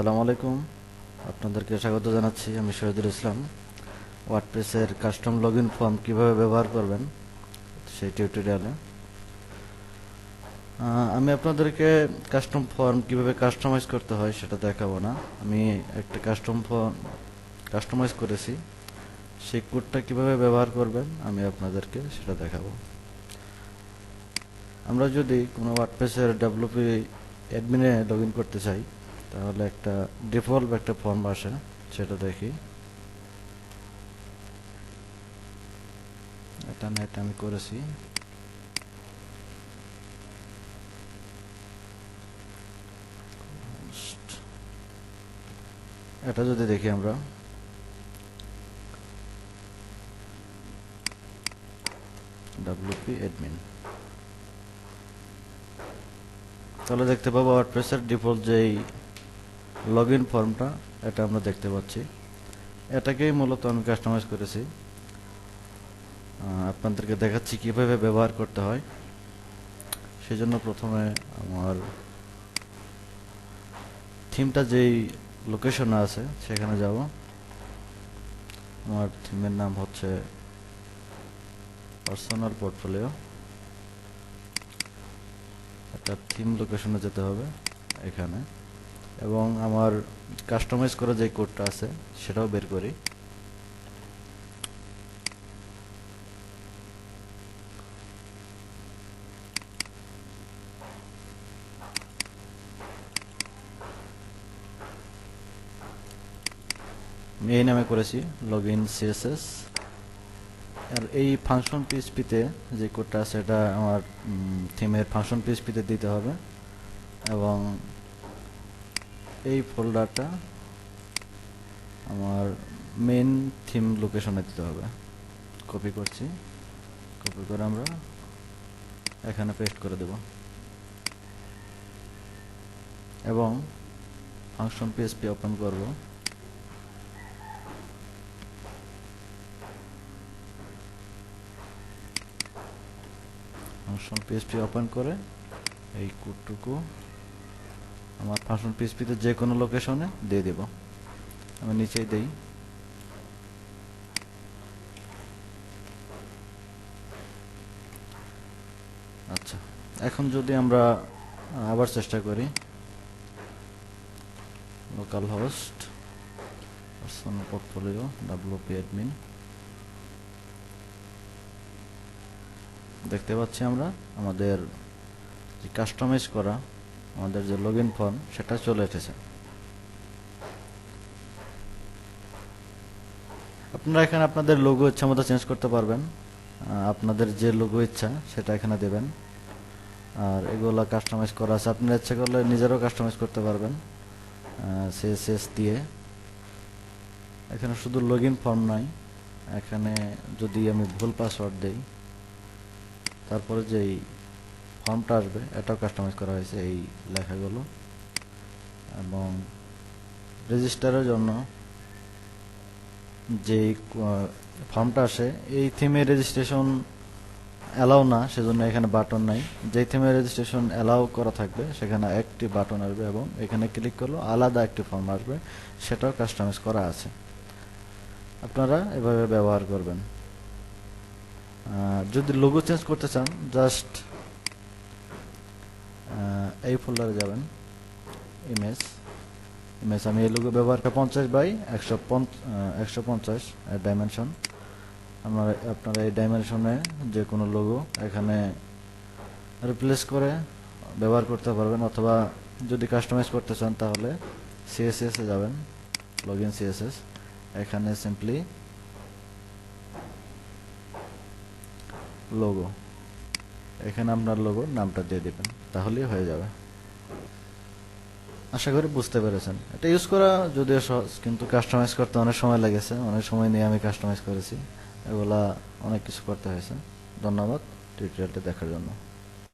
আসসালামু আলাইকুম, আপনাদেরকে স্বাগত জানাচ্ছি। আমি Shahidul Islam. ওয়ার্ডপ্রেসের custom login form কিভাবে ব্যবহার করবেন সেই টিউটোরিয়ালে আমি আপনাদেরকে কাস্টম ফর্ম কিভাবে কাস্টমাইজ করতে হয় সেটা দেখাবো না। আমি একটা কাস্টম ফর্ম কাস্টমাইজ করেছি, সেই কোডটা কিভাবে ব্যবহার করবেন আমি আপনাদেরকে সেটা দেখাবো। আমরা যদি কোনো ওয়ার্ডপ্রেসের ডেভেলপি অ্যাডমিনে লগইন করতে চাই তাহলে একটা ডিফল্ট একটা ফর্ম আসে, সেটা দেখি। এটা নেট আমি করেছি। এটা যদি দেখি আমরা ডব্লিউপি অ্যাডমিন, তাহলে দেখতে পাবো ওয়ার্ডপ্রেসের ডিফল্ট যেই লগইন ফর্মটা এটা আমরা দেখতে পাচ্ছি। এটাকেই মূলত আমি কাস্টমাইজ করেছি। আপনাদেরকে দেখাচ্ছি কিভাবে ব্যবহার করতে হয়। সেজন্য প্রথমে আমার থিমটা যেই লোকেশনে আছে সেখানে যাব। আমার থিমের নাম হচ্ছে পার্সোনাল পোর্টফোলিও। একটা থিম লোকেশনে যেতে হবে এখানে, এবং আমার কাস্টমাইজ করা যে কোডটা আছে সেটাও বের করি। আমি এই নামে করেছি লগইন সিএসএস। আর এই ফাংশন পিএইচপিতে যে কোডটা আছে এটা আমার থিমের ফাংশন পিএইচপিতে দিতে হবে, এবং এই ফোল্ডারটা আমার মেইন থিম লোকেশনে দিতে হবে। কপি করছি, কপি করে আমরা এখানে পেস্ট করে দেব, এবং ফাংশন পিএইচপি ওপেন করব। ফাংশন পিএইচপি ওপেন করে এই কোডটুকু আমার ফাংশন পিএইচপিতে যে কোনো লোকেশনে দিয়ে দেব। আমি নিচেই দেই। আচ্ছা, এখন যদি আমরা আবার চেষ্টা করি, local host personal portfolio WP admin, দেখতে পাচ্ছি আমরা আমাদের যে কাস্টমাইজ করা আমাদের যে লগইন ফর্ম সেটা চলে এসেছে। আপনারা এখানে আপনাদের লোগো ইচ্ছা মতো চেঞ্জ করতে পারবেন। আপনাদের যে লোগো ইচ্ছা সেটা এখানে দেবেন। আর এগুলো কাস্টমাইজ করা আছে, আপনারা ইচ্ছা করলে নিজেরাও কাস্টমাইজ করতে পারবেন সিএসএস দিয়ে। এখানে শুধু লগইন ফর্ম নাই, এখানে যদি আমি ভুল পাসওয়ার্ড দেই তারপরে যেই ফর্মটা আসবে এটাও কাস্টমাইজ করা হয়েছে, এই লেখাগুলো। এবং রেজিস্টারের জন্য যে ফর্মটা আসে, এই থিমে রেজিস্ট্রেশন অ্যালাউ না, সেজন্য এখানে বাটন নাই। যেই থিমে রেজিস্ট্রেশন অ্যালাউ করা থাকবে সেখানে একটি বাটন আসবে, এবং এখানে ক্লিক করলে আলাদা একটি ফর্ম আসবে, সেটাও কাস্টমাইজ করা আছে। আপনারা এভাবে ব্যবহার করবেন। যদি লোগো চেঞ্জ করতে চান জাস্ট এই ফোল্ডারে যাবেন, ইমেজ। আমি এই লোগো ব্যবহার 50/150 ডাইমেনশন। আপনারা এই ডাইমেনশনে যে কোনো লোগো এখানে রিপ্লেস করে ব্যবহার করতে পারবেন, অথবা যদি কাস্টমাইজ করতে চান তাহলে সিএসএস এ যাবেন, লগইন সিএসএস। এখানে সিম্পলি লোগো, এখানে আপনার লোগোর নামটা দিয়ে দিবেন, তাহলেই হয়ে যাবে। আশা করি বুঝতে পেরেছেন। এটা ইউজ করা যদিও সহজ, কিন্তু কাস্টমাইজ করতে অনেক সময় লেগেছে, অনেক সময় নিয়ে আমি কাস্টমাইজ করেছি। এগুলা অনেক কিছু করতে হয়েছে। ধন্যবাদ টিউটোরিয়ালটি দেখার জন্য।